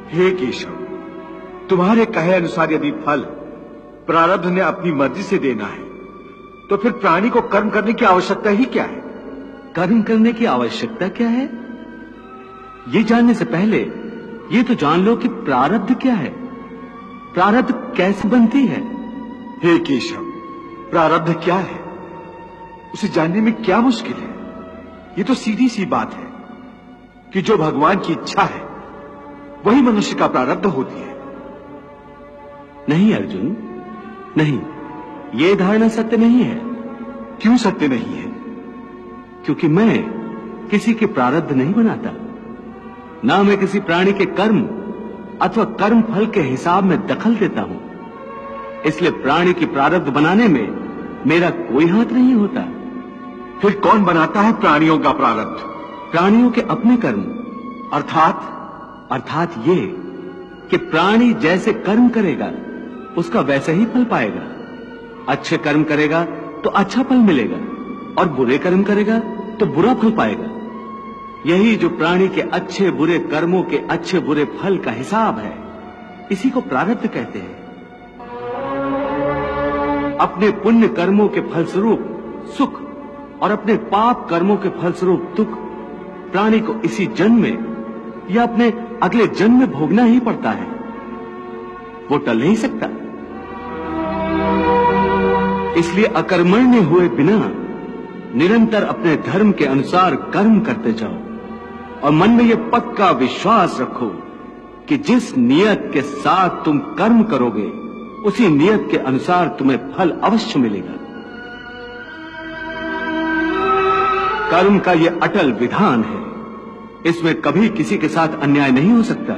हे केशव, तुम्हारे कहे अनुसार यदि फल प्रारब्ध ने अपनी मर्जी से देना है तो फिर प्राणी को कर्म करने की आवश्यकता ही क्या है? कर्म करने की आवश्यकता क्या है, ये जानने से पहले ये तो जान लो कि प्रारब्ध क्या है, प्रारब्ध कैसे बनती है। हे केशव, प्रारब्ध क्या है उसे जानने में क्या मुश्किल है? ये तो सीधी सी बात है कि जो भगवान की इच्छा है वही मनुष्य का प्रारब्ध होती है। नहीं अर्जुन, नहीं, ये धारणा सत्य नहीं है। क्यों सत्य नहीं है? क्योंकि मैं किसी के प्रारब्ध नहीं बनाता, ना मैं किसी प्राणी के कर्म अथवा कर्म फल के हिसाब में दखल देता हूं। इसलिए प्राणी की प्रारब्ध बनाने में मेरा कोई हाथ नहीं होता। फिर कौन बनाता है प्राणियों का प्रारब्ध? प्राणियों के अपने कर्म। अर्थात ये कि प्राणी जैसे कर्म करेगा उसका वैसे ही फल पाएगा। अच्छे कर्म करेगा तो अच्छा फल मिलेगा और बुरे कर्म करेगा तो बुरा फल पाएगा। यही जो प्राणी के अच्छे बुरे कर्मों के अच्छे बुरे फल का हिसाब है, इसी को प्रारब्ध कहते हैं। अपने पुण्य कर्मों के फलस्वरूप सुख और अपने पाप कर्मों के फलस्वरूप दुख प्राणी को इसी जन्म में या अपने अगले जन्म में भोगना ही पड़ता है, वो टल नहीं सकता। इसलिए अकर्मण्य हुए बिना निरंतर अपने धर्म के अनुसार कर्म करते जाओ और मन में यह पक्का विश्वास रखो कि जिस नियत के साथ तुम कर्म करोगे उसी नियत के अनुसार तुम्हें फल अवश्य मिलेगा। कर्म का यह अटल विधान है, इसमें कभी किसी के साथ अन्याय नहीं हो सकता।